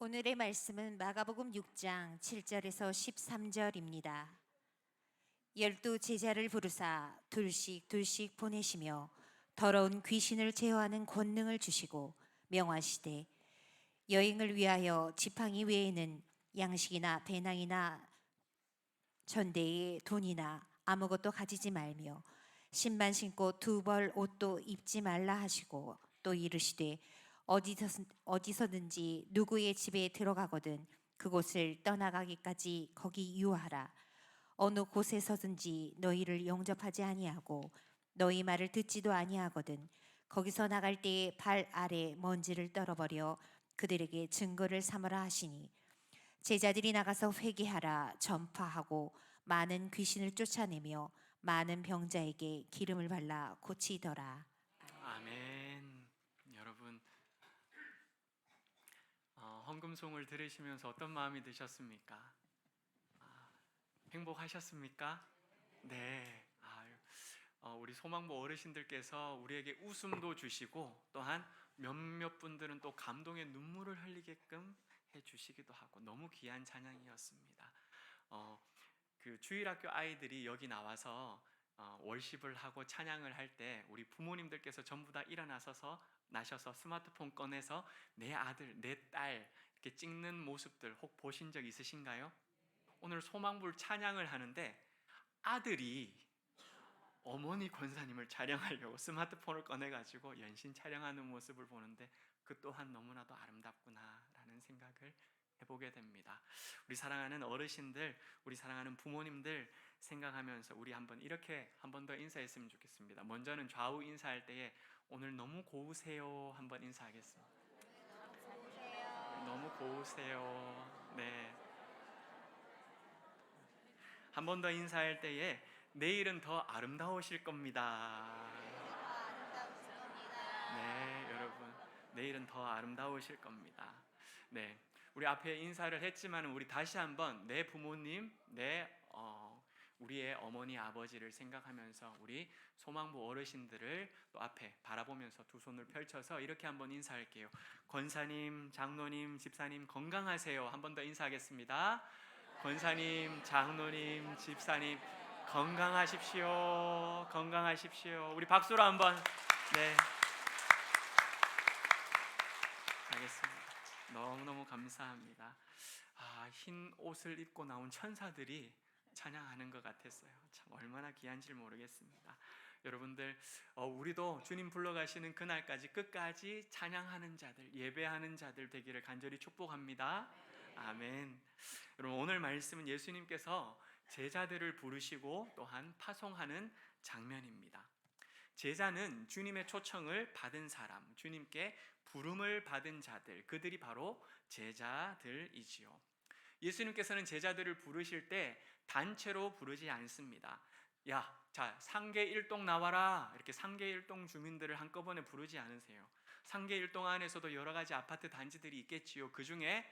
오늘의 말씀은 마가복음 6장 7절에서 13절입니다. 12 제자를 부르사 둘씩 보내시며 더러운 귀신을 제어하는 권능을 주시고 명하시되 여행을 위하여 지팡이 외에는 양식이나 배낭이나 전대에 돈이나 아무것도 가지지 말며 신만 신고 두 벌 옷도 입지 말라 하시고 또 이르시되 어디서든지 누구의 집에 들어가거든 그곳을 떠나가기까지 거기 유하라. 어느 곳에서든지 너희를 영접하지 아니하고 너희 말을 듣지도 아니하거든 거기서 나갈 때에 발 아래 먼지를 떨어버려 그들에게 증거를 삼으라 하시니 제자들이 나가서 회개하라 전파하고 많은 귀신을 쫓아내며 많은 병자에게 기름을 발라 고치더라. 아멘. 여러분, 헌금송을 들으시면서 어떤 마음이 드셨습니까? 행복하셨습니까? 네. 우리 소망부 어르신들께서 우리에게 웃음도 주시고 또한 몇몇 분들은 또 감동의 눈물을 흘리게끔 해주시기도 하고 너무 귀한 찬양이었습니다. 그 주일학교 아이들이 여기 나와서 월십을 하고 찬양을 할 때 우리 부모님들께서 전부 다 나셔서 스마트폰 꺼내서 내 아들, 내 딸 이렇게 찍는 모습들 혹 보신 적 있으신가요? 오늘 소망불 찬양을 하는데 아들이 어머니 권사님을 촬영하려고 스마트폰을 꺼내가지고 연신 촬영하는 모습을 보는데 그 또한 너무나도 아름답구나라는 생각을 해보게 됩니다. 우리 사랑하는 어르신들, 우리 사랑하는 부모님들 생각하면서 우리 이렇게 한 번 더 인사했으면 좋겠습니다. 먼저는 좌우 인사할 때에 오늘 너무 고우세요 한번 인사하겠습니다. 너무 고우세요. 네. 한 번 더 인사할 때에 내일은 더 아름다우실 겁니다. 네, 여러분, 내일은 더 아름다우실 겁니다. 네, 우리 앞에 인사를 했지만 우리 다시 한번 내 부모님, 우리의 어머니, 아버지를 생각하면서 우리 소망부 어르신들을 또 앞에 바라보면서 두 손을 펼쳐서 이렇게 한번 인사할게요. 권사님, 장로님, 집사님 건강하세요. 한 번 더 인사하겠습니다. 권사님, 장로님, 집사님 건강하십시오. 건강하십시오. 우리 박수로 한번. 네. 알겠습니다. 너무너무 감사합니다. 흰 옷을 입고 나온 천사들이 찬양하는 것 같았어요. 참 얼마나 귀한지 모르겠습니다. 여러분들, 우리도 주님 불러가시는 그날까지 끝까지 찬양하는 자들, 예배하는 자들 되기를 간절히 축복합니다. 아멘. 여러분, 오늘 말씀은 예수님께서 제자들을 부르시고 또한 파송하는 장면입니다. 제자는 주님의 초청을 받은 사람, 주님께 부름을 받은 자들, 그들이 바로 제자들이지요. 예수님께서는 제자들을 부르실 때 단체로 부르지 않습니다. 자, 상계 일동 나와라. 이렇게 상계 일동 주민들을 한꺼번에 부르지 않으세요. 상계 일동 안에서도 여러 가지 아파트 단지들이 있겠지요. 그 중에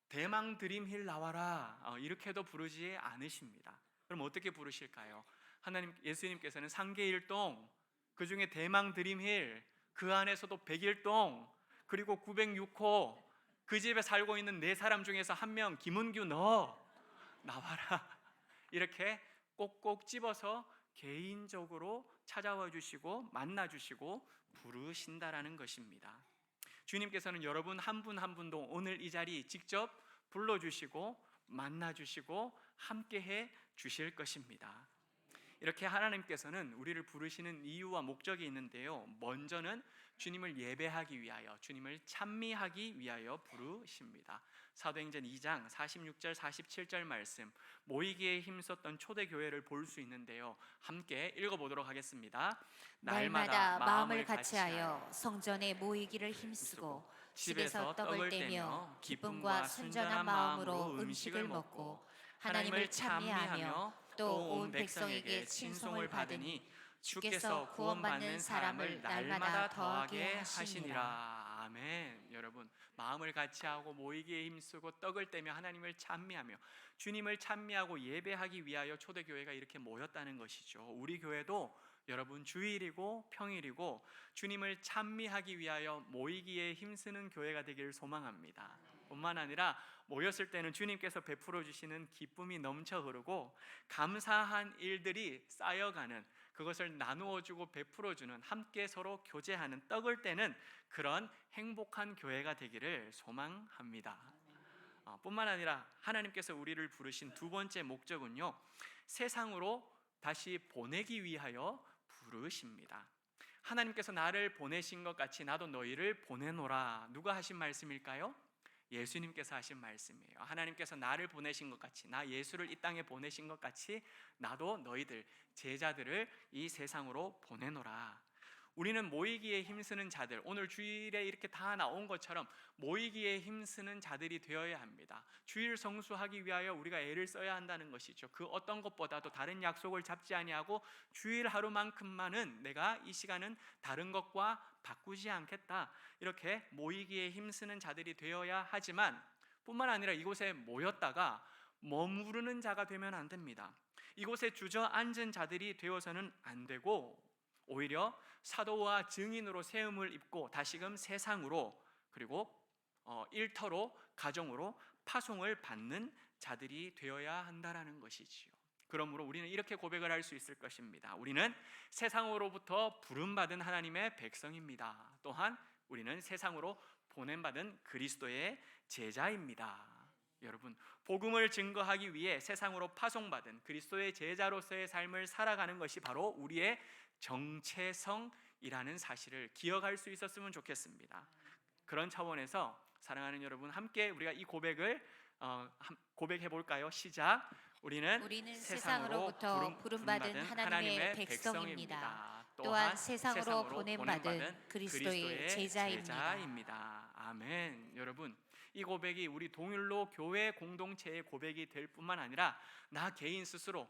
대망 드림힐 나와라. 이렇게도 부르지 않으십니다. 그럼 어떻게 부르실까요? 예수님께서는 상계일동, 그 중에 대망 드림힐, 그 안에서도 백일동, 그리고 906호, 그 집에 살고 있는 네 사람 중에서 한 명, 김은규 너 나와라. 이렇게 꼭꼭 집어서 개인적으로 찾아와 주시고 만나 주시고 부르신다라는 것입니다. 주님께서는 여러분 한 분 한 분도 오늘 이 자리 직접 불러주시고 만나주시고 함께해 주실 것입니다. 이렇게 하나님께서는 우리를 부르시는 이유와 목적이 있는데요, 먼저는 주님을 예배하기 위하여, 주님을 찬미하기 위하여 부르십니다. 사도행전 2장 46절 47절 말씀, 모이기에 힘썼던 초대교회를 볼 수 있는데요, 함께 읽어보도록 하겠습니다. 날마다 마음을 같이하여 성전에 모이기를 힘쓰고 집에서 떡을 떼며 기쁨과 순전한 마음으로 음식을 먹고 하나님을 찬미하며 또 온 백성에게 칭송을 받으니 주께서 구원받는 사람을 날마다 더하게 하시니라. 아멘. 여러분, 마음을 같이하고 모이기에 힘쓰고 떡을 떼며 하나님을 찬미하며 주님을 찬미하고 예배하기 위하여 초대교회가 이렇게 모였다는 것이죠. 우리 교회도 여러분, 주일이고 평일이고 주님을 찬미하기 위하여 모이기에 힘쓰는 교회가 되기를 소망합니다. 뿐만 아니라 모였을 때는 주님께서 베풀어 주시는 기쁨이 넘쳐 흐르고 감사한 일들이 쌓여가는, 그것을 나누어 주고 베풀어 주는, 함께 서로 교제하는, 떡을 떼는 그런 행복한 교회가 되기를 소망합니다. 뿐만 아니라 하나님께서 우리를 부르신 두 번째 목적은요, 세상으로 다시 보내기 위하여 부르십니다. 하나님께서 나를 보내신 것 같이 나도 너희를 보내노라. 누가 하신 말씀일까요? 예수님께서 하신 말씀이에요. 하나님께서 나를 보내신 것 같이, 나 예수를 이 땅에 보내신 것 같이 나도 너희들 제자들을 이 세상으로 보내노라. 우리는 모이기에 힘쓰는 자들, 오늘 주일에 이렇게 다 나온 것처럼 모이기에 힘쓰는 자들이 되어야 합니다. 주일 성수하기 위하여 우리가 애를 써야 한다는 것이죠. 그 어떤 것보다도 다른 약속을 잡지 아니하고 주일 하루만큼만은 내가 이 시간은 다른 것과 바꾸지 않겠다, 이렇게 모이기에 힘쓰는 자들이 되어야 하지만, 뿐만 아니라 이곳에 모였다가 머무르는 자가 되면 안 됩니다. 이곳에 주저앉은 자들이 되어서는 안 되고, 오히려 사도와 증인으로 세움을 입고 다시금 세상으로, 그리고 일터로, 가정으로 파송을 받는 자들이 되어야 한다라는 것이지요. 그러므로 우리는 이렇게 고백을 할 수 있을 것입니다. 우리는 세상으로부터 부름받은 하나님의 백성입니다. 또한 우리는 세상으로 보냄받은 그리스도의 제자입니다. 여러분, 복음을 증거하기 위해 세상으로 파송받은 그리스도의 제자로서의 삶을 살아가는 것이 바로 우리의 정체성이라는 사실을 기억할 수 있었으면 좋겠습니다. 그런 차원에서 사랑하는 여러분, 함께 우리가 이 고백을 고백해 볼까요? 시작. 우리는 세상으로부터 부름받은 하나님의 백성입니다. 또한 세상으로 보냄받은 그리스도의 제자입니다. 아멘. 여러분, 이 고백이 우리 동일로 교회 공동체의 고백이 될 뿐만 아니라 나 개인 스스로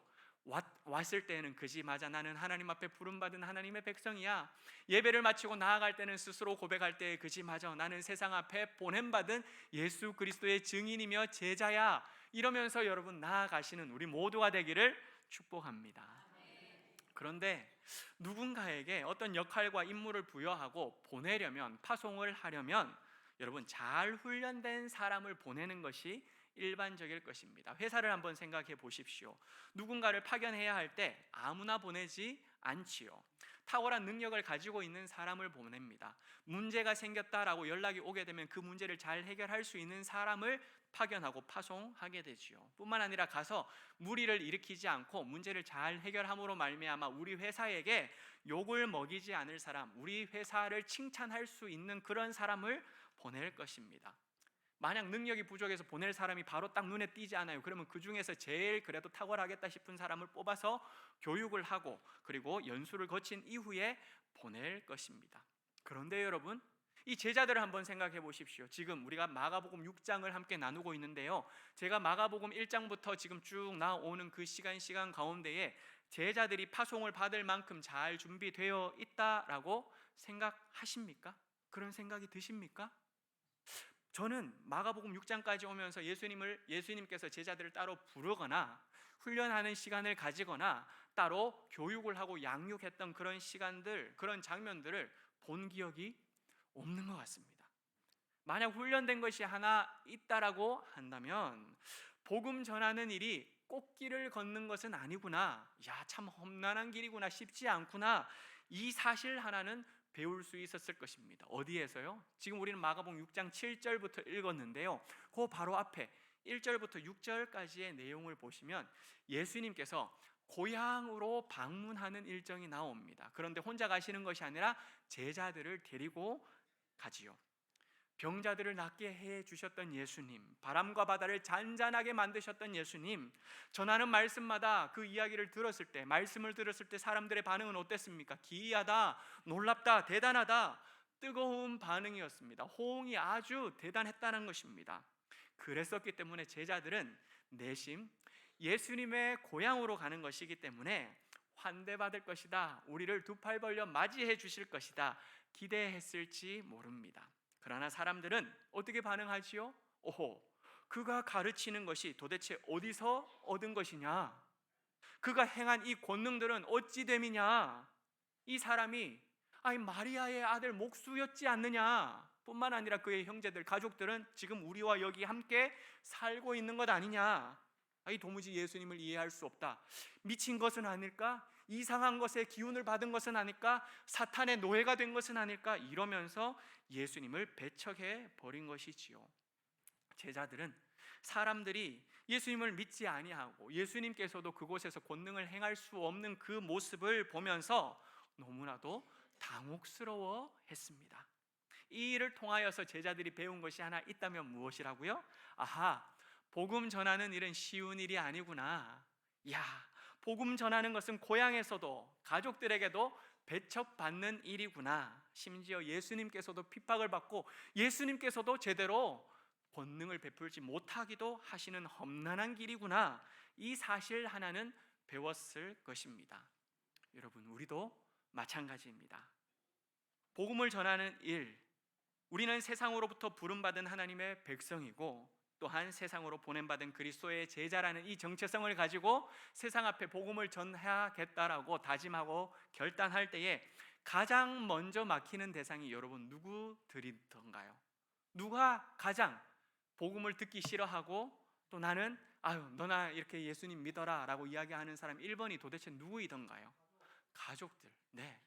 왔을 때는 그지 맞아, 나는 하나님 앞에 부름받은 하나님의 백성이야. 예배를 마치고 나아갈 때는 스스로 고백할 때 그지 맞아, 나는 세상 앞에 보냄받은 예수 그리스도의 증인이며 제자야. 이러면서 여러분 나아가시는 우리 모두가 되기를 축복합니다. 그런데 누군가에게 어떤 역할과 임무를 부여하고 보내려면, 파송을 하려면 여러분 잘 훈련된 사람을 보내는 것이 일반적일 것입니다. 회사를 한번 생각해 보십시오. 누군가를 파견해야 할 때 아무나 보내지 않지요. 탁월한 능력을 가지고 있는 사람을 보냅니다. 문제가 생겼다라고 연락이 오게 되면 그 문제를 잘 해결할 수 있는 사람을 파견하고 파송하게 되지요. 뿐만 아니라 가서 무리를 일으키지 않고 문제를 잘 해결함으로 말미암아 우리 회사에게 욕을 먹이지 않을 사람, 우리 회사를 칭찬할 수 있는 그런 사람을 보낼 것입니다. 만약 능력이 부족해서 보낼 사람이 바로 딱 눈에 띄지 않아요. 그러면 그 중에서 제일 그래도 탁월하겠다 싶은 사람을 뽑아서 교육을 하고 그리고 연수를 거친 이후에 보낼 것입니다. 그런데 여러분, 이 제자들을 한번 생각해 보십시오. 지금 우리가 마가복음 6장을 함께 나누고 있는데요, 제가 마가복음 1장부터 지금 쭉 나오는 그 시간 가운데에 제자들이 파송을 받을 만큼 잘 준비되어 있다라고 생각하십니까? 그런 생각이 드십니까? 저는 마가복음 6장까지 오면서 예수님께서 제자들을 따로 부르거나 훈련하는 시간을 가지거나 따로 교육을 하고 양육했던 그런 시간들, 그런 장면들을 본 기억이 없는 것 같습니다. 만약 훈련된 것이 하나 있다라고 한다면 복음 전하는 일이 꽃길을 걷는 것은 아니구나, 야, 참 험난한 길이구나, 쉽지 않구나, 이 사실 하나는 배울 수 있었을 것입니다. 어디에서요? 지금 우리는 마가복음 6장 7절부터 읽었는데요, 그 바로 앞에 1절부터 6절까지의 내용을 보시면 예수님께서 고향으로 방문하는 일정이 나옵니다. 그런데 혼자 가시는 것이 아니라 제자들을 데리고 가지요. 병자들을 낫게 해 주셨던 예수님, 바람과 바다를 잔잔하게 만드셨던 예수님, 전하는 말씀마다 그 이야기를 들었을 때, 말씀을 들었을 때 사람들의 반응은 어땠습니까? 기이하다, 놀랍다, 대단하다, 뜨거운 반응이었습니다. 호응이 아주 대단했다는 것입니다. 그랬었기 때문에 제자들은 내심 예수님의 고향으로 가는 것이기 때문에 환대받을 것이다, 우리를 두 팔 벌려 맞이해 주실 것이다 기대했을지 모릅니다. 그러나 사람들은 어떻게 반응하지요? 오호, 그가 가르치는 것이 도대체 어디서 얻은 것이냐? 그가 행한 이 권능들은 어찌 됨이냐? 이 사람이 아니 마리아의 아들 목수였지 않느냐, 뿐만 아니라 그의 형제들, 가족들은 지금 우리와 여기 함께 살고 있는 것 아니냐. 이 도무지 예수님을 이해할 수 없다. 미친 것은 아닐까? 이상한 것에 기운을 받은 것은 아닐까? 사탄의 노예가 된 것은 아닐까? 이러면서 예수님을 배척해 버린 것이지요. 제자들은 사람들이 예수님을 믿지 아니하고 예수님께서도 그곳에서 권능을 행할 수 없는 그 모습을 보면서 너무나도 당혹스러워 했습니다. 이 일을 통하여서 제자들이 배운 것이 하나 있다면 무엇이라고요? 아하, 복음 전하는 일은 쉬운 일이 아니구나. 야, 복음 전하는 것은 고향에서도 가족들에게도 배척받는 일이구나. 심지어 예수님께서도 핍박을 받고 예수님께서도 제대로 권능을 베풀지 못하기도 하시는 험난한 길이구나. 이 사실 하나는 배웠을 것입니다. 여러분, 우리도 마찬가지입니다. 복음을 전하는 일, 우리는 세상으로부터 부름받은 하나님의 백성이고 또한 세상으로 보냄받은 그리스도의 제자라는 이 정체성을 가지고 세상 앞에 복음을 전해야겠다라고 다짐하고 결단할 때에 가장 먼저 막히는 대상이 여러분 누구들이던가요? 누가 가장 복음을 듣기 싫어하고 또 나는 너나 이렇게 예수님 믿어라 라고 이야기하는 사람 1번이 도대체 누구이던가요? 가족들, 네,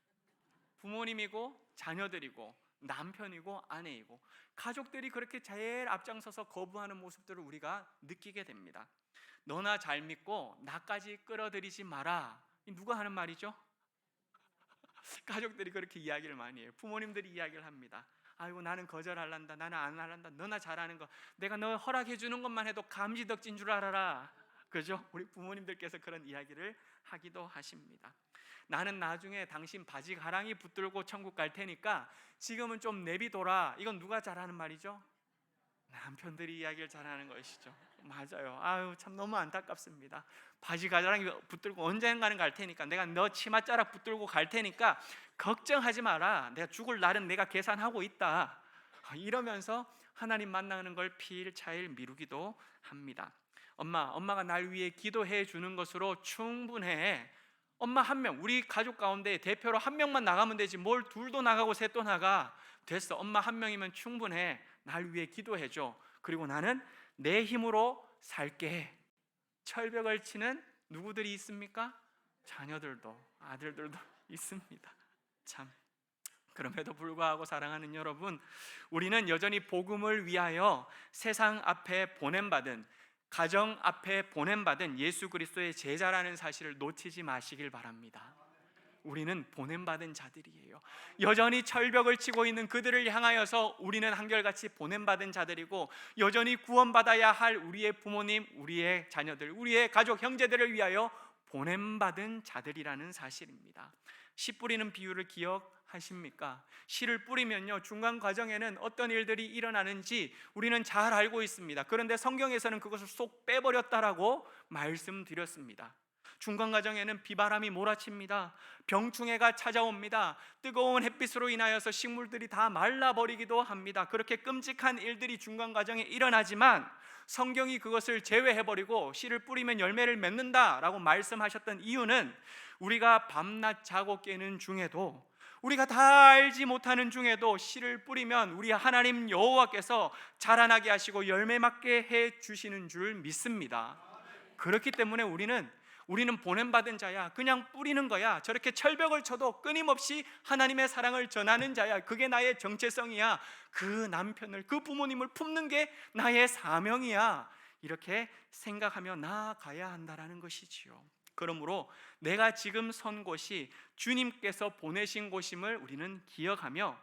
부모님이고 자녀들이고 남편이고 아내이고 가족들이 그렇게 제일 앞장서서 거부하는 모습들을 우리가 느끼게 됩니다. 너나 잘 믿고 나까지 끌어들이지 마라. 누가 하는 말이죠? 가족들이 그렇게 이야기를 많이 해요. 부모님들이 이야기를 합니다. 아이고 나는 거절할란다, 나는 안 할란다, 너나 잘하는 거 내가 너 허락해 주는 것만 해도 감지덕진 줄 알아라. 그죠? 우리 부모님들께서 그런 이야기를 하기도 하십니다. 나는 나중에 당신 바지 가랑이 붙들고 천국 갈 테니까 지금은 좀 내비둬라. 이건 누가 잘하는 말이죠? 남편들이 이야기를 잘하는 것이죠. 맞아요. 참 너무 안타깝습니다. 바지 가랑이 붙들고 언젠가는 갈 테니까 내가 너 치맛자락 붙들고 갈 테니까 걱정하지 마라. 내가 죽을 날은 내가 계산하고 있다. 이러면서 하나님 만나는 걸 필차일 미루기도 합니다. 엄마가 날 위해 기도해 주는 것으로 충분해. 엄마 한 명, 우리 가족 가운데 대표로 한 명만 나가면 되지 뭘 둘도 나가고 셋도 나가. 됐어, 엄마 한 명이면 충분해. 날 위해 기도해줘. 그리고 나는 내 힘으로 살게. 철벽을 치는 누구들이 있습니까? 자녀들도 아들들도 있습니다. 참, 그럼에도 불구하고 사랑하는 여러분, 우리는 여전히 복음을 위하여 세상 앞에 보냄받은, 가정 앞에 보냄받은 예수 그리스도의 제자라는 사실을 놓치지 마시길 바랍니다. 우리는 보냄받은 자들이에요. 여전히 철벽을 치고 있는 그들을 향하여서 우리는 한결같이 보냄받은 자들이고, 여전히 구원받아야 할 우리의 부모님, 우리의 자녀들, 우리의 가족, 형제들을 위하여 보냄받은 자들이라는 사실입니다. 씨 뿌리는 비유를 기억하십니까? 씨를 뿌리면요, 중간 과정에는 어떤 일들이 일어나는지 우리는 잘 알고 있습니다. 그런데 성경에서는 그것을 쏙 빼버렸다라고 말씀드렸습니다. 중간 과정에는 비바람이 몰아칩니다. 병충해가 찾아옵니다. 뜨거운 햇빛으로 인하여서 식물들이 다 말라버리기도 합니다. 그렇게 끔찍한 일들이 중간 과정에 일어나지만 성경이 그것을 제외해버리고 씨를 뿌리면 열매를 맺는다라고 말씀하셨던 이유는 우리가 밤낮 자고 깨는 중에도, 우리가 다 알지 못하는 중에도 씨를 뿌리면 우리 하나님 여호와께서 자라나게 하시고 열매 맺게 해주시는 줄 믿습니다. 그렇기 때문에 우리는 보냄받은 자야. 그냥 뿌리는 거야. 저렇게 철벽을 쳐도 끊임없이 하나님의 사랑을 전하는 자야. 그게 나의 정체성이야. 그 남편을, 그 부모님을 품는 게 나의 사명이야. 이렇게 생각하며 나아가야 한다라는 것이지요. 그러므로 내가 지금 선 곳이 주님께서 보내신 곳임을 우리는 기억하며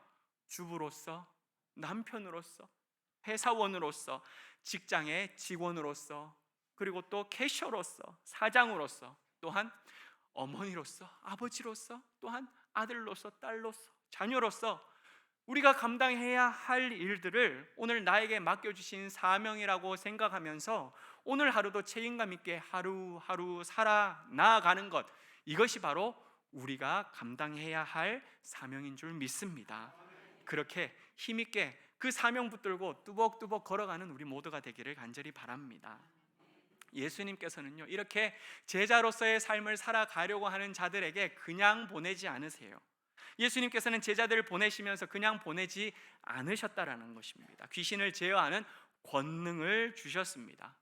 주부로서, 남편으로서, 회사원으로서, 직장의 직원으로서, 그리고 또 캐셔로서, 사장으로서, 또한 어머니로서, 아버지로서, 또한 아들로서, 딸로서, 자녀로서 우리가 감당해야 할 일들을 오늘 나에게 맡겨주신 사명이라고 생각하면서 오늘 하루도 책임감 있게 하루하루 살아나가는 것, 이것이 바로 우리가 감당해야 할 사명인 줄 믿습니다. 그렇게 힘있게 그 사명 붙들고 뚜벅뚜벅 걸어가는 우리 모두가 되기를 간절히 바랍니다. 예수님께서는요, 이렇게 제자로서의 삶을 살아가려고 하는 자들에게 그냥 보내지 않으세요. 예수님께서는 제자들을 보내시면서 그냥 보내지 않으셨다라는 것입니다. 귀신을 제어하는 권능을 주셨습니다.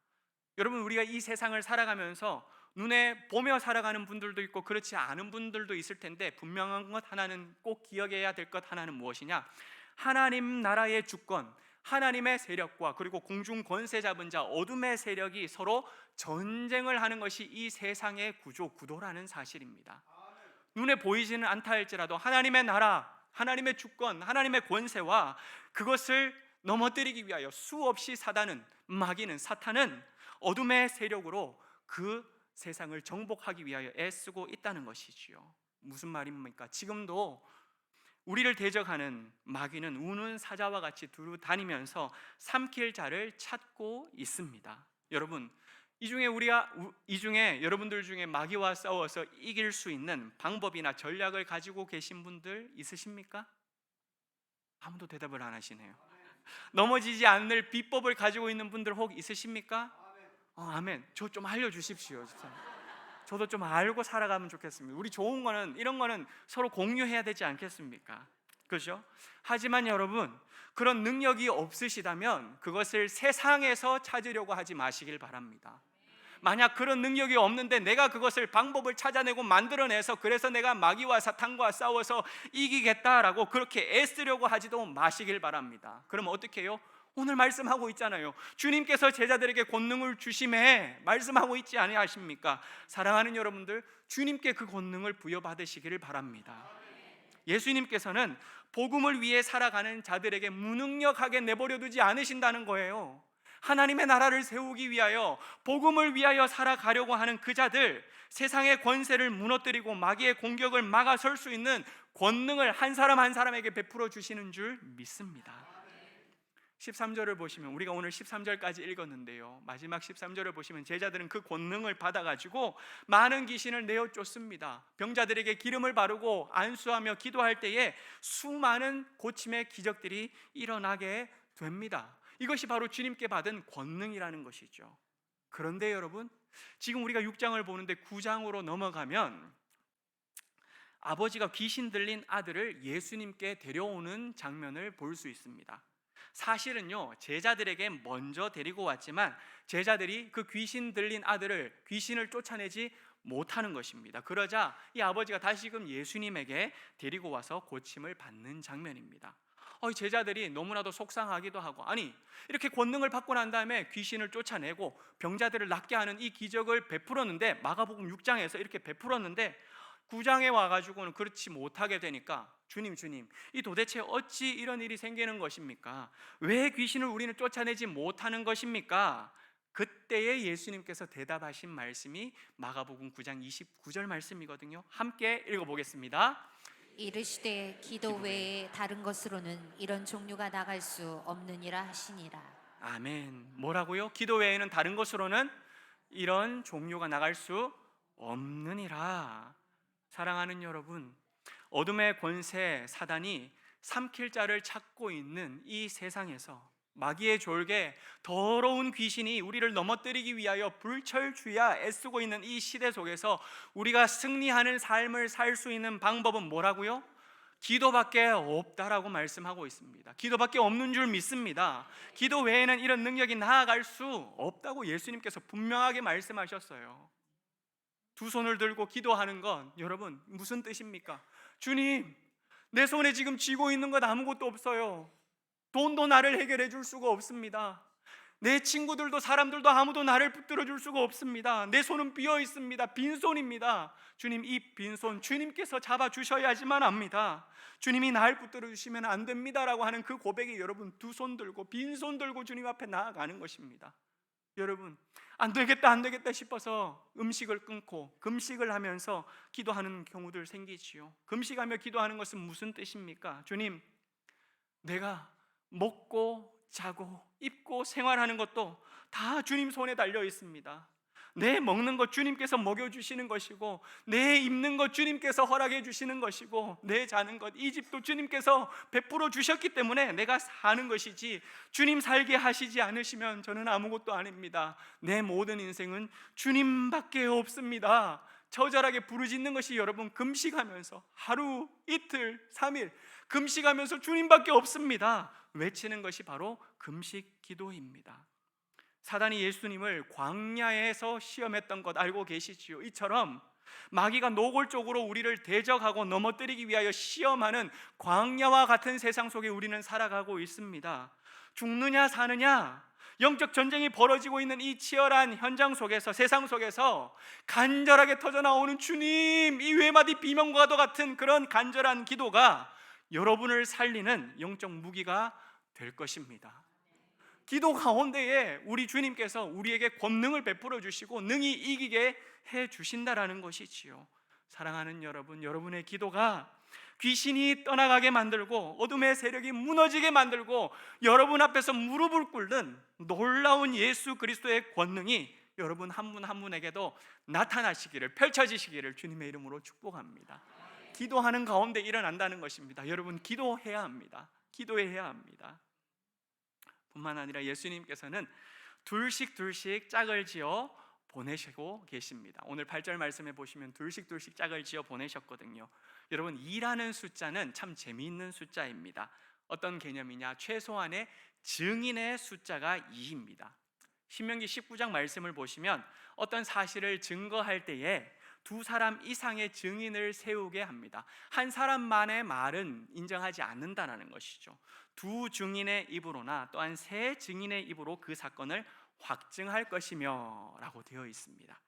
여러분, 우리가 이 세상을 살아가면서 눈에 보며 살아가는 분들도 있고 그렇지 않은 분들도 있을 텐데, 분명한 것 하나는, 꼭 기억해야 될 것 하나는 무엇이냐? 하나님 나라의 주권, 하나님의 세력과 그리고 공중 권세 잡은 자 어둠의 세력이 서로 전쟁을 하는 것이 이 세상의 구조라는 사실입니다. 눈에 보이지는 않다 할지라도 하나님의 나라, 하나님의 주권, 하나님의 권세와 그것을 넘어뜨리기 위하여 수없이 마귀는, 사탄은 어둠의 세력으로 그 세상을 정복하기 위하여 애쓰고 있다는 것이지요. 무슨 말입니까? 지금도 우리를 대적하는 마귀는 우는 사자와 같이 두루 다니면서 삼킬 자를 찾고 있습니다. 여러분, 이 중에 여러분들 중에 마귀와 싸워서 이길 수 있는 방법이나 전략을 가지고 계신 분들 있으십니까? 아무도 대답을 안 하시네요. 넘어지지 않을 비법을 가지고 있는 분들 혹 있으십니까? 아멘. 저 좀 알려주십시오. 진짜. 저도 좀 알고 살아가면 좋겠습니다. 우리 좋은 거는, 이런 거는 서로 공유해야 되지 않겠습니까? 그렇죠? 하지만 여러분, 그런 능력이 없으시다면 그것을 세상에서 찾으려고 하지 마시길 바랍니다. 만약 그런 능력이 없는데 내가 그것을 방법을 찾아내고 만들어내서 그래서 내가 마귀와 사탄과 싸워서 이기겠다라고 그렇게 애쓰려고 하지도 마시길 바랍니다. 그럼 어떻게 해요? 오늘 말씀하고 있잖아요. 주님께서 제자들에게 권능을 주심에 말씀하고 있지 아니하십니까? 사랑하는 여러분들, 주님께 그 권능을 부여받으시기를 바랍니다. 예수님께서는 복음을 위해 살아가는 자들에게 무능력하게 내버려 두지 않으신다는 거예요. 하나님의 나라를 세우기 위하여, 복음을 위하여 살아가려고 하는 그 자들, 세상의 권세를 무너뜨리고 마귀의 공격을 막아설 수 있는 권능을 한 사람 한 사람에게 베풀어 주시는 줄 믿습니다. 13절을 보시면, 우리가 오늘 13절까지 읽었는데요, 마지막 13절을 보시면 제자들은 그 권능을 받아가지고 많은 귀신을 내어 쫓습니다. 병자들에게 기름을 바르고 안수하며 기도할 때에 수많은 고침의 기적들이 일어나게 됩니다. 이것이 바로 주님께 받은 권능이라는 것이죠. 그런데 여러분, 지금 우리가 6장을 보는데 9장으로 넘어가면 아버지가 귀신 들린 아들을 예수님께 데려오는 장면을 볼 수 있습니다. 사실은요, 제자들에게 먼저 데리고 왔지만 제자들이 그 귀신 들린 귀신을 쫓아내지 못하는 것입니다. 그러자 이 아버지가 다시금 예수님에게 데리고 와서 고침을 받는 장면입니다. 제자들이 너무나도 속상하기도 하고, 아니, 이렇게 권능을 받고 난 다음에 귀신을 쫓아내고 병자들을 낫게 하는 이 기적을 베풀었는데, 마가복음 6장에서 이렇게 베풀었는데 9장에 와가지고는 그렇지 못하게 되니까, 주님, 이 도대체 어찌 이런 일이 생기는 것입니까? 왜 귀신을 우리는 쫓아내지 못하는 것입니까? 그때에 예수님께서 대답하신 말씀이 마가복음 9장 29절 말씀이거든요. 함께 읽어보겠습니다. 이르시되 기도 외에 다른 것으로는 이런 종류가 나갈 수 없느니라 하시니라. 아멘. 뭐라고요? 기도 외에는 다른 것으로는 이런 종류가 나갈 수 없느니라. 사랑하는 여러분, 어둠의 권세 사단이 삼킬 자를 찾고 있는 이 세상에서 마귀의 졸개, 더러운 귀신이 우리를 넘어뜨리기 위하여 불철주야 애쓰고 있는 이 시대 속에서 우리가 승리하는 삶을 살 수 있는 방법은 뭐라고요? 기도밖에 없다라고 말씀하고 있습니다. 기도밖에 없는 줄 믿습니다. 기도 외에는 이런 능력이 나아갈 수 없다고 예수님께서 분명하게 말씀하셨어요. 두 손을 들고 기도하는 건, 여러분, 무슨 뜻입니까? 주님, 내 손에 지금 쥐고 있는 것 아무것도 없어요. 돈도 나를 해결해 줄 수가 없습니다. 내 친구들도 사람들도 아무도 나를 붙들어 줄 수가 없습니다. 내 손은 비어 있습니다. 빈손입니다. 주님, 이 빈손 주님께서 잡아 주셔야지만 합니다. 주님이 날 붙들어 주시면 안 됩니다라고 하는 그 고백이, 여러분, 두 손 들고 빈손 들고 주님 앞에 나아가는 것입니다. 여러분, 안 되겠다 싶어서 음식을 끊고 금식을 하면서 기도하는 경우들 생기지요. 금식하며 기도하는 것은 무슨 뜻입니까? 주님, 내가 먹고 자고 입고 생활하는 것도 다 주님 손에 달려 있습니다. 내 먹는 것 주님께서 먹여주시는 것이고, 내 입는 것 주님께서 허락해 주시는 것이고, 내 자는 것 이 집도 주님께서 베풀어 주셨기 때문에 내가 사는 것이지, 주님 살게 하시지 않으시면 저는 아무것도 아닙니다. 내 모든 인생은 주님밖에 없습니다. 처절하게 부르짖는 것이 여러분, 금식하면서 하루, 이틀, 3일 금식하면서 주님밖에 없습니다. 외치는 것이 바로 금식 기도입니다. 사단이 예수님을 광야에서 시험했던 것 알고 계시지요? 이처럼 마귀가 노골적으로 우리를 대적하고 넘어뜨리기 위하여 시험하는 광야와 같은 세상 속에 우리는 살아가고 있습니다. 죽느냐 사느냐, 영적 전쟁이 벌어지고 있는 이 치열한 현장 속에서, 세상 속에서 간절하게 터져나오는 주님, 이 외마디 비명과도 같은 그런 간절한 기도가 여러분을 살리는 영적 무기가 될 것입니다. 기도 가운데에 우리 주님께서 우리에게 권능을 베풀어 주시고 능히 이기게 해 주신다라는 것이지요. 사랑하는 여러분, 여러분의 기도가 귀신이 떠나가게 만들고 어둠의 세력이 무너지게 만들고 여러분 앞에서 무릎을 꿇는 놀라운 예수 그리스도의 권능이 여러분 한 분 한 분에게도 나타나시기를, 펼쳐지시기를 주님의 이름으로 축복합니다. 기도하는 가운데 일어난다는 것입니다. 여러분, 기도해야 합니다. 기도해야 합니다. 뿐만 아니라 예수님께서는 둘씩 짝을 지어 보내시고 계십니다. 오늘 8절 말씀해 보시면 둘씩 짝을 지어 보내셨거든요. 여러분, 2라는 숫자는 참 재미있는 숫자입니다. 어떤 개념이냐? 최소한의 증인의 숫자가 2입니다. 신명기 19장 말씀을 보시면 어떤 사실을 증거할 때에 두 사람 이상의 증인을 세우게 합니다. 한 사람만의 말은 인정하지 않는다는 것이죠. 두 증인의 입으로나 또한 세 증인의 입으로 그 사건을 확증할 것이며 라고 되어 있습니다.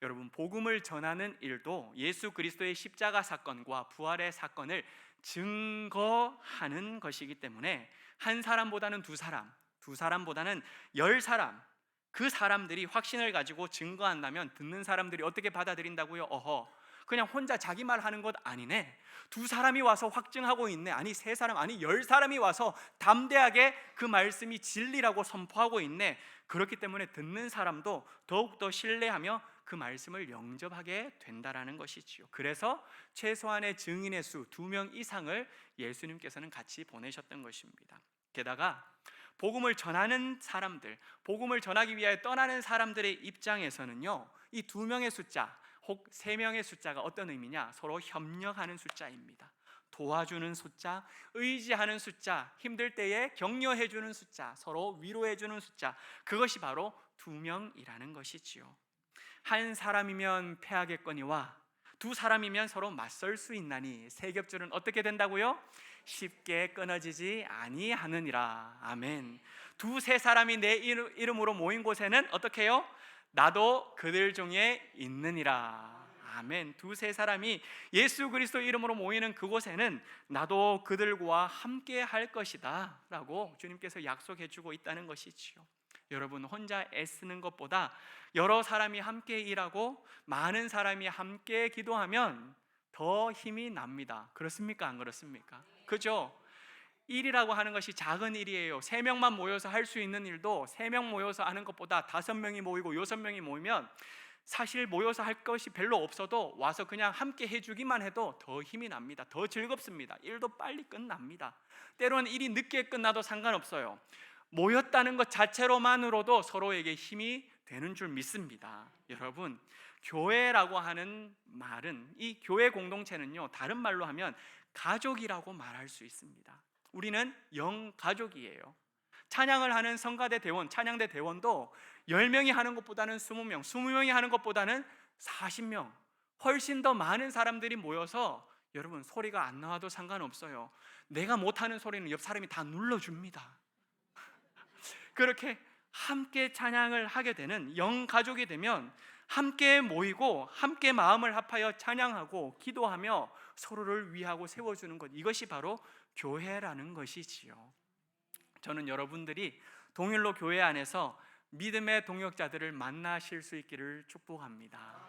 여러분, 복음을 전하는 일도 예수 그리스도의 십자가 사건과 부활의 사건을 증거하는 것이기 때문에 한 사람보다는 두 사람보다는 10사람, 그 사람들이 확신을 가지고 증거한다면 듣는 사람들이 어떻게 받아들인다고요? 그냥 혼자 자기 말 하는 것 아니네, 두 사람이 와서 확증하고 있네, 아니 세 사람, 아니 10사람이 와서 담대하게 그 말씀이 진리라고 선포하고 있네. 그렇기 때문에 듣는 사람도 더욱더 신뢰하며 그 말씀을 영접하게 된다라는 것이지요. 그래서 최소한의 증인의 수 2명 이상을 예수님께서는 같이 보내셨던 것입니다. 게다가 복음을 전하는 사람들, 복음을 전하기 위하여 떠나는 사람들의 입장에서는요, 이 2명의 숫자 혹 3명의 숫자가 어떤 의미냐? 서로 협력하는 숫자입니다. 도와주는 숫자, 의지하는 숫자, 힘들 때에 격려해주는 숫자, 서로 위로해주는 숫자, 그것이 바로 2명이라는 것이지요. 한 사람이면 패하겠거니와 두 사람이면 서로 맞설 수 있나니 세 겹줄은 어떻게 된다고요? 쉽게 끊어지지 아니하느니라. 아멘. 두세 사람이 내 이름으로 모인 곳에는 어떻게 해요? 나도 그들 중에 있느니라. 아멘. 두세 사람이 예수 그리스도 이름으로 모이는 그곳에는 나도 그들과 함께 할 것이다 라고 주님께서 약속해 주고 있다는 것이지요. 여러분, 혼자 애쓰는 것보다 여러 사람이 함께 일하고 많은 사람이 함께 기도하면 더 힘이 납니다. 그렇습니까? 안 그렇습니까? 그죠? 일이라고 하는 것이 작은 일이에요. 3명만 모여서 할 수 있는 일도 3명 모여서 하는 것보다 5명이 모이고 6명이 모이면 사실 모여서 할 것이 별로 없어도 와서 그냥 함께 해주기만 해도 더 힘이 납니다. 더 즐겁습니다. 일도 빨리 끝납니다. 때로는 일이 늦게 끝나도 상관없어요. 모였다는 것 자체로만으로도 서로에게 힘이 되는 줄 믿습니다. 여러분, 교회라고 하는 말은, 이 교회 공동체는요, 다른 말로 하면 가족이라고 말할 수 있습니다. 우리는 영가족이에요. 찬양을 하는 성가대 대원, 찬양대 대원도 10명이 하는 것보다는 20명, 20명이 하는 것보다는 40명, 훨씬 더 많은 사람들이 모여서 여러분, 소리가 안 나와도 상관없어요. 내가 못하는 소리는 옆 사람이 다 눌러줍니다. 그렇게 함께 찬양을 하게 되는 영가족이 되면 함께 모이고 함께 마음을 합하여 찬양하고 기도하며 서로를 위하고 세워주는 것, 이것이 바로 교회라는 것이지요. 저는 여러분들이 동일로 교회 안에서 믿음의 동역자들을 만나실 수 있기를 축복합니다.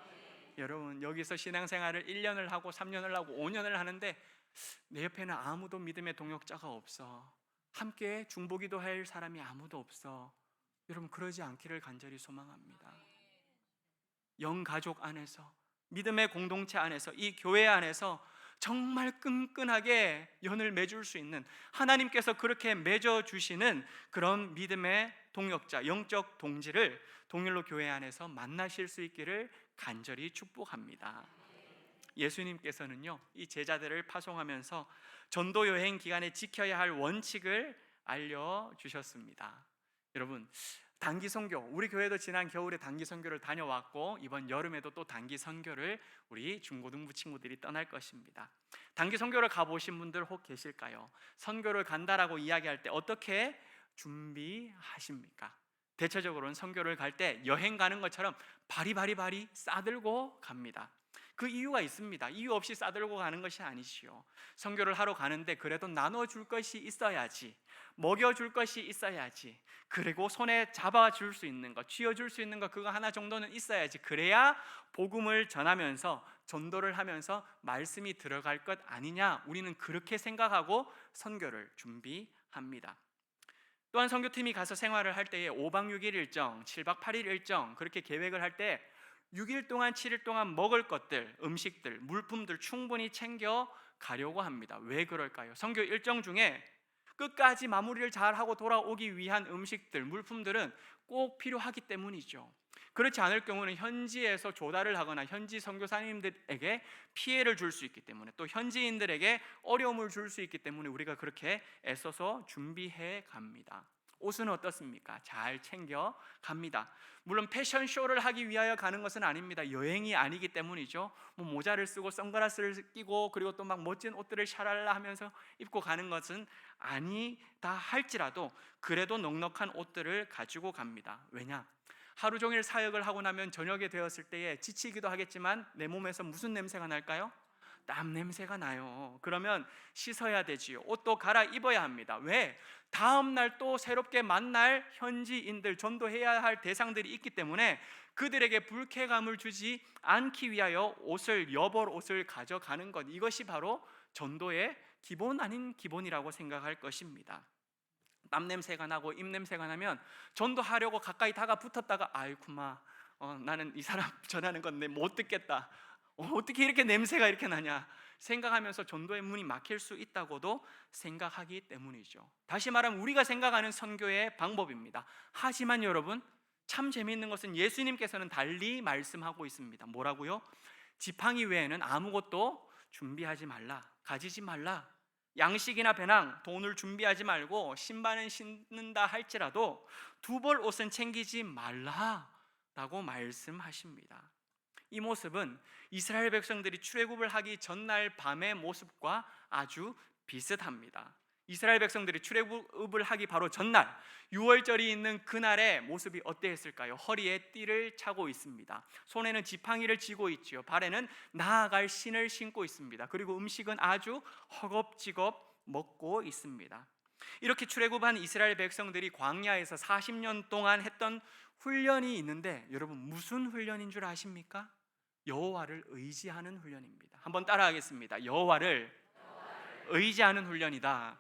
여러분, 여기서 신앙생활을 1년을 하고 3년을 하고 5년을 하는데 내 옆에는 아무도 믿음의 동역자가 없어, 함께 중보기도 할 사람이 아무도 없어. 여러분, 그러지 않기를 간절히 소망합니다. 영가족 안에서, 믿음의 공동체 안에서, 이 교회 안에서 정말 끈끈하게 연을 맺을 수 있는, 하나님께서 그렇게 맺어주시는 그런 믿음의 동역자, 영적 동지를 동일로 교회 안에서 만나실 수 있기를 간절히 축복합니다. 예수님께서는요, 이 제자들을 파송하면서 전도 여행 기간에 지켜야 할 원칙을 알려주셨습니다. 여러분, 단기 선교, 우리 교회도 지난 겨울에 단기 선교를 다녀왔고 이번 여름에도 또 단기 선교를 우리 중고등부 친구들이 떠날 것입니다. 단기 선교를 가보신 분들 혹 계실까요? 선교를 간다라고 이야기할 때 어떻게 준비하십니까? 대체적으로는 선교를 갈 때 여행 가는 것처럼 바리바리 싸들고 갑니다. 그 이유가 있습니다. 이유 없이 싸들고 가는 것이 아니시요, 선교를 하러 가는데 그래도 나눠줄 것이 있어야지, 먹여줄 것이 있어야지, 그리고 손에 잡아줄 수 있는 것, 쥐어줄 수 있는 것, 그거 하나 정도는 있어야지, 그래야 복음을 전하면서 전도를 하면서 말씀이 들어갈 것 아니냐, 우리는 그렇게 생각하고 선교를 준비합니다. 또한 선교팀이 가서 생활을 할 때에 5박 6일 일정, 7박 8일 일정 그렇게 계획을 할 때 6일 동안 7일 동안 먹을 것들, 음식들, 물품들 충분히 챙겨 가려고 합니다. 왜 그럴까요? 선교 일정 중에 끝까지 마무리를 잘하고 돌아오기 위한 음식들, 물품들은 꼭 필요하기 때문이죠. 그렇지 않을 경우는 현지에서 조달을 하거나 현지 선교사님들에게 피해를 줄 수 있기 때문에, 또 현지인들에게 어려움을 줄 수 있기 때문에 우리가 그렇게 애써서 준비해 갑니다. 옷은 어떻습니까? 잘 챙겨 갑니다. 물론 패션쇼를 하기 위하여 가는 것은 아닙니다. 여행이 아니기 때문이죠. 뭐 모자를 쓰고 선글라스를 끼고 그리고 또 막 멋진 옷들을 샤랄라 하면서 입고 가는 것은 아니다 할지라도 그래도 넉넉한 옷들을 가지고 갑니다. 왜냐? 하루 종일 사역을 하고 나면 저녁에 되었을 때에 지치기도 하겠지만 내 몸에서 무슨 냄새가 날까요? 땀 냄새가 나요. 그러면 씻어야 되지요. 옷도 갈아입어야 합니다. 왜? 다음 날 또 새롭게 만날 현지인들, 전도해야 할 대상들이 있기 때문에 그들에게 불쾌감을 주지 않기 위하여 옷을, 여벌 옷을 가져가는 것, 이것이 바로 전도의 기본 아닌 기본이라고 생각할 것입니다. 땀 냄새가 나고 입 냄새가 나면 전도하려고 가까이 다가 붙었다가 아이쿠마, 나는 이 사람 전하는 건 내 못 듣겠다, 어떻게 이렇게 냄새가 이렇게 나냐 생각하면서 전도의 문이 막힐 수 있다고도 생각하기 때문이죠. 다시 말하면 우리가 생각하는 선교의 방법입니다. 하지만 여러분, 참 재미있는 것은 예수님께서는 달리 말씀하고 있습니다. 뭐라고요? 지팡이 외에는 아무것도 준비하지 말라, 가지지 말라. 양식이나 배낭, 돈을 준비하지 말고 신발은 신는다 할지라도 두 벌 옷은 챙기지 말라라고 말씀하십니다. 이 모습은 이스라엘 백성들이 출애굽을 하기 전날 밤의 모습과 아주 비슷합니다. 이스라엘 백성들이 출애굽을 하기 바로 전날, 유월절이 있는 그날의 모습이 어땠을까요? 허리에 띠를 차고 있습니다. 손에는 지팡이를 쥐고 있지요. 발에는 나아갈 신을 신고 있습니다. 그리고 음식은 아주 허겁지겁 먹고 있습니다. 이렇게 출애굽한 이스라엘 백성들이 광야에서 40년 동안 했던 훈련이 있는데, 여러분 무슨 훈련인 줄 아십니까? 여호와를 의지하는 훈련입니다. 한번 따라하겠습니다. 여호와를 의지하는 훈련이다.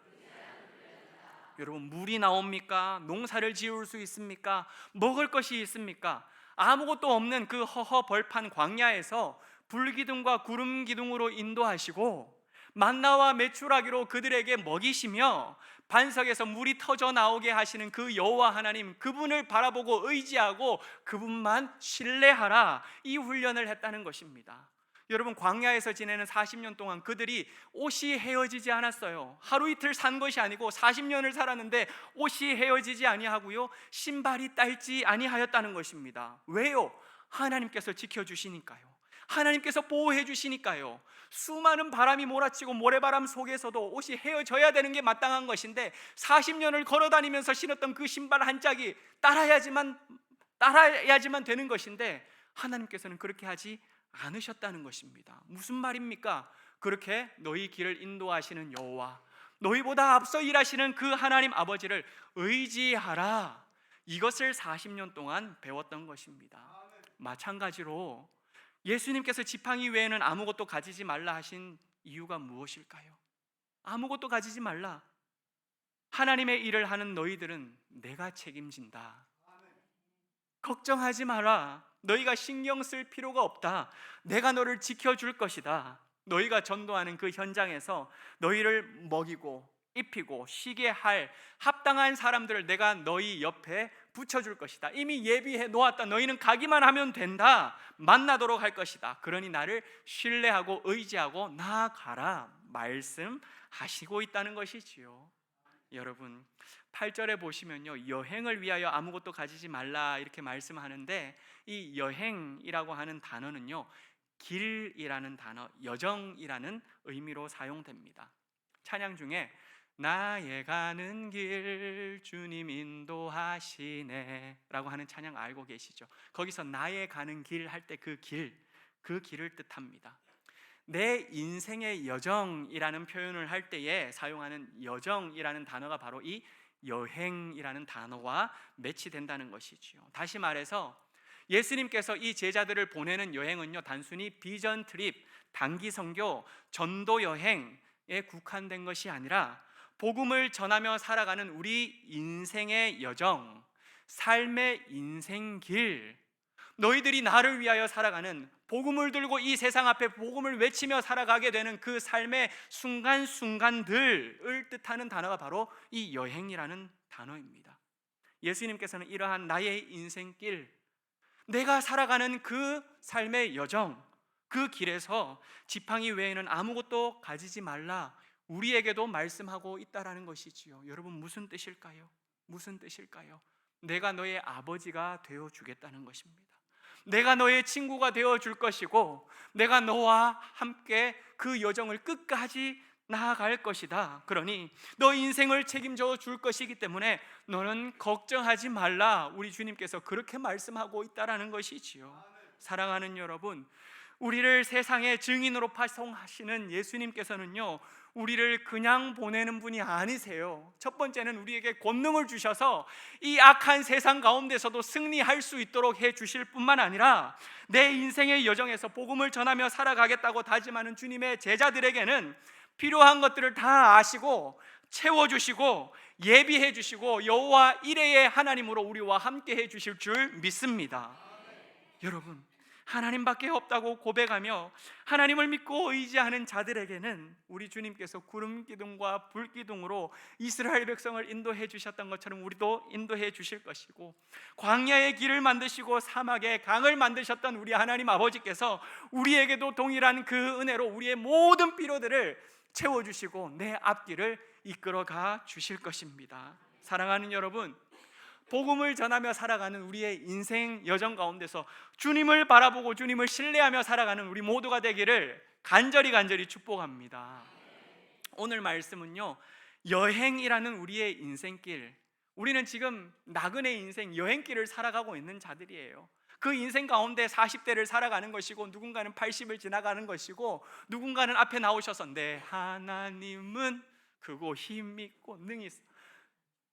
여러분, 물이 나옵니까? 농사를 지을 수 있습니까? 먹을 것이 있습니까? 아무것도 없는 그 허허벌판 광야에서 불기둥과 구름기둥으로 인도하시고 만나와 메추라기로 그들에게 먹이시며 반석에서 물이 터져 나오게 하시는 그 여호와 하나님, 그분을 바라보고 의지하고 그분만 신뢰하라, 이 훈련을 했다는 것입니다. 여러분, 광야에서 지내는 40년 동안 그들이 옷이 헤어지지 않았어요. 하루 이틀 산 것이 아니고 40년을 살았는데 옷이 헤어지지 아니하고요, 신발이 딸지 아니하였다는 것입니다. 왜요? 하나님께서 지켜주시니까요. 하나님께서 보호해 주시니까요. 수많은 바람이 몰아치고 모래바람 속에서도 옷이 헤어져야 되는 게 마땅한 것인데 40년을 걸어다니면서 신었던 그 신발 한 짝이 따라야지만 되는 것인데 하나님께서는 그렇게 하지 않으셨다는 것입니다. 무슨 말입니까? 그렇게 너희 길을 인도하시는 여호와, 너희보다 앞서 일하시는 그 하나님 아버지를 의지하라, 이것을 40년 동안 배웠던 것입니다. 마찬가지로 예수님께서 지팡이 외에는 아무것도 가지지 말라 하신 이유가 무엇일까요? 아무것도 가지지 말라. 하나님의 일을 하는 너희들은 내가 책임진다. 걱정하지 마라. 너희가 신경 쓸 필요가 없다. 내가 너를 지켜줄 것이다. 너희가 전도하는 그 현장에서 너희를 먹이고 입히고 쉬게 할 합당한 사람들을 내가 너희 옆에 붙여줄 것이다. 이미 예비해 놓았다. 너희는 가기만 하면 된다. 만나도록 할 것이다. 그러니 나를 신뢰하고 의지하고 나아가라 말씀하시고 있다는 것이지요. 여러분, 8절에 보시면요, 여행을 위하여 아무것도 가지지 말라 이렇게 말씀하는데, 이 여행이라고 하는 단어는요, 길이라는 단어, 여정이라는 의미로 사용됩니다. 찬양 중에 나의 가는 길 주님 인도하시네 라고 하는 찬양 알고 계시죠? 거기서 나의 가는 길 할 때 그 길을 뜻합니다. 내 인생의 여정이라는 표현을 할 때에 사용하는 여정이라는 단어가 바로 이 여행이라는 단어와 매치된다는 것이지요. 다시 말해서 예수님께서 이 제자들을 보내는 여행은요, 단순히 비전 트립, 단기 선교, 전도 여행에 국한된 것이 아니라 복음을 전하며 살아가는 우리 인생의 여정, 삶의 인생길, 너희들이 나를 위하여 살아가는, 복음을 들고 이 세상 앞에 복음을 외치며 살아가게 되는 그 삶의 순간순간들을 뜻하는 단어가 바로 이 여행이라는 단어입니다. 예수님께서는 이러한 나의 인생길, 내가 살아가는 그 삶의 여정, 그 길에서 지팡이 외에는 아무것도 가지지 말라 우리에게도 말씀하고 있다라는 것이지요. 여러분, 무슨 뜻일까요? 무슨 뜻일까요? 내가 너의 아버지가 되어 주겠다는 것입니다. 내가 너의 친구가 되어 줄 것이고, 내가 너와 함께 그 여정을 끝까지 나아갈 것이다. 그러니 너 인생을 책임져 줄 것이기 때문에 너는 걱정하지 말라. 우리 주님께서 그렇게 말씀하고 있다라는 것이지요. 사랑하는 여러분, 우리를 세상의 증인으로 파송하시는 예수님께서는요, 우리를 그냥 보내는 분이 아니세요. 첫 번째는 우리에게 권능을 주셔서 이 악한 세상 가운데서도 승리할 수 있도록 해 주실 뿐만 아니라, 내 인생의 여정에서 복음을 전하며 살아가겠다고 다짐하는 주님의 제자들에게는 필요한 것들을 다 아시고 채워주시고 예비해 주시고 여호와 이레의 하나님으로 우리와 함께 해 주실 줄 믿습니다. 여러분, 하나님밖에 없다고 고백하며 하나님을 믿고 의지하는 자들에게는 우리 주님께서 구름 기둥과 불 기둥으로 이스라엘 백성을 인도해 주셨던 것처럼 우리도 인도해 주실 것이고, 광야의 길을 만드시고 사막의 강을 만드셨던 우리 하나님 아버지께서 우리에게도 동일한 그 은혜로 우리의 모든 필요들을 채워주시고 내 앞길을 이끌어가 주실 것입니다. 사랑하는 여러분, 복음을 전하며 살아가는 우리의 인생 여정 가운데서 주님을 바라보고 주님을 신뢰하며 살아가는 우리 모두가 되기를 간절히 축복합니다. 오늘 말씀은요, 여행이라는 우리의 인생길, 우리는 지금 나그네 인생 여행길을 살아가고 있는 자들이에요. 그 인생 가운데 40대를 살아가는 것이고, 누군가는 80을 지나가는 것이고, 누군가는 앞에 나오셔서 내 하나님은 크고 힘있고 능히 있어,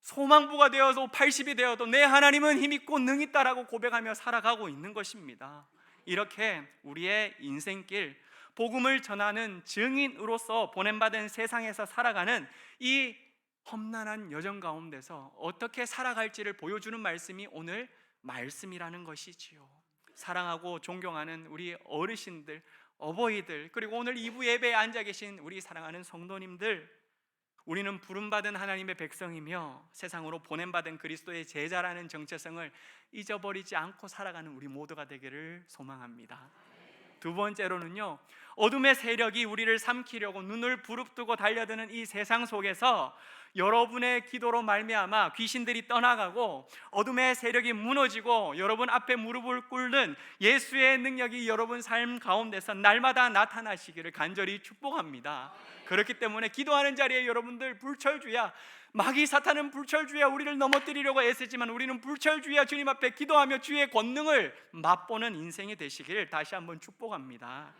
소망부가 되어서 80이 되어도 내 하나님은 힘있고 능있다라고 고백하며 살아가고 있는 것입니다. 이렇게 우리의 인생길, 복음을 전하는 증인으로서 보냄받은 세상에서 살아가는 이 험난한 여정 가운데서 어떻게 살아갈지를 보여주는 말씀이 오늘 말씀이라는 것이지요. 사랑하고 존경하는 우리 어르신들, 어버이들, 그리고 오늘 2부 예배에 앉아 계신 우리 사랑하는 성도님들, 우리는 부름받은 하나님의 백성이며 세상으로 보냄받은 그리스도의 제자라는 정체성을 잊어버리지 않고 살아가는 우리 모두가 되기를 소망합니다. 두 번째로는요, 어둠의 세력이 우리를 삼키려고 눈을 부릅뜨고 달려드는 이 세상 속에서 여러분의 기도로 말미암아 귀신들이 떠나가고 어둠의 세력이 무너지고 여러분 앞에 무릎을 꿇는 예수의 능력이 여러분 삶 가운데서 날마다 나타나시기를 간절히 축복합니다. 그렇기 때문에 기도하는 자리에 여러분들, 불철주야, 마귀 사탄은 불철주야 우리를 넘어뜨리려고 애쓰지만 우리는 불철주야 주님 앞에 기도하며 주의 권능을 맛보는 인생이 되시길 다시 한번 축복합니다.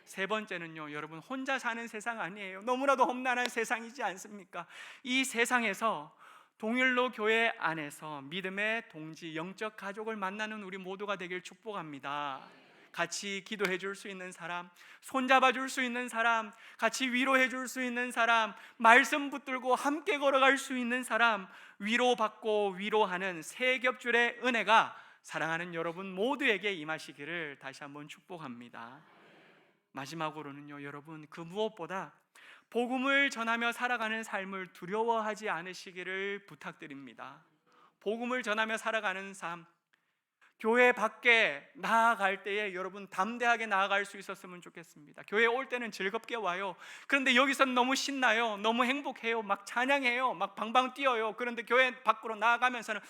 세 번째는요, 여러분, 혼자 사는 세상 아니에요. 너무나도 험난한 세상이지 않습니까? 이 세상에서 동일로 교회 안에서 믿음의 동지, 영적 가족을 만나는 우리 모두가 되길 축복합니다. 같이 기도해 줄 수 있는 사람, 손잡아 줄 수 있는 사람, 같이 위로해 줄 수 있는 사람, 말씀 붙들고 함께 걸어갈 수 있는 사람, 위로받고 위로하는 세 겹줄의 은혜가 사랑하는 여러분 모두에게 임하시기를 다시 한번 축복합니다. 마지막으로는요, 여러분, 그 무엇보다 복음을 전하며 살아가는 삶을 두려워하지 않으시기를 부탁드립니다. 복음을 전하며 살아가는 삶, 교회 밖에 나아갈 때에 여러분 담대하게 나아갈 수 있었으면 좋겠습니다. 교회 올 때는 즐겁게 와요. 그런데 여기서는 너무 신나요. 너무 행복해요. 막 찬양해요. 막 방방 뛰어요. 그런데 교회 밖으로 나아가면서는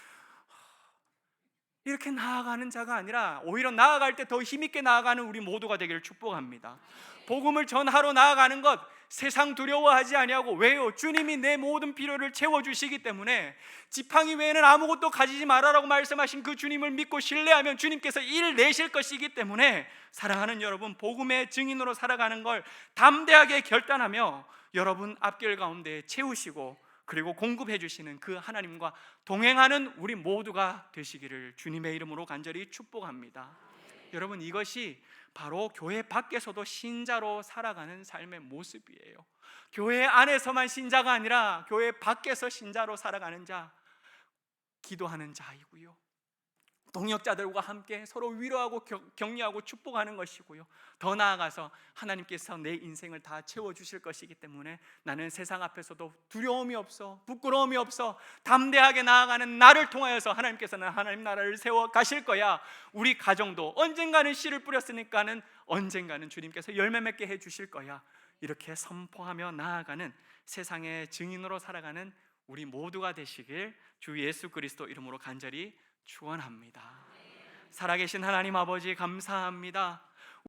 이렇게 나아가는 자가 아니라 오히려 나아갈 때 더 힘있게 나아가는 우리 모두가 되기를 축복합니다. 복음을 전하러 나아가는 것, 세상 두려워하지 아니하고, 왜요? 주님이 내 모든 필요를 채워주시기 때문에 지팡이 외에는 아무것도 가지지 말아라고 말씀하신 그 주님을 믿고 신뢰하면 주님께서 일 내실 것이기 때문에, 사랑하는 여러분, 복음의 증인으로 살아가는 걸 담대하게 결단하며 여러분 앞길 가운데 채우시고 그리고 공급해 주시는 그 하나님과 동행하는 우리 모두가 되시기를 주님의 이름으로 간절히 축복합니다. 여러분, 이것이 바로 교회 밖에서도 신자로 살아가는 삶의 모습이에요. 교회 안에서만 신자가 아니라 교회 밖에서 신자로 살아가는 자, 기도하는 자이고요, 동역자들과 함께 서로 위로하고 격려하고 축복하는 것이고요, 더 나아가서 하나님께서 내 인생을 다 채워주실 것이기 때문에 나는 세상 앞에서도 두려움이 없어, 부끄러움이 없어, 담대하게 나아가는 나를 통하여서 하나님께서는 하나님 나라를 세워 가실 거야. 우리 가정도 언젠가는 씨를 뿌렸으니까는 언젠가는 주님께서 열매 맺게 해주실 거야. 이렇게 선포하며 나아가는 세상의 증인으로 살아가는 우리 모두가 되시길 주 예수 그리스도 이름으로 간절히 축원합니다. 살아계신 하나님 아버지 감사합니다.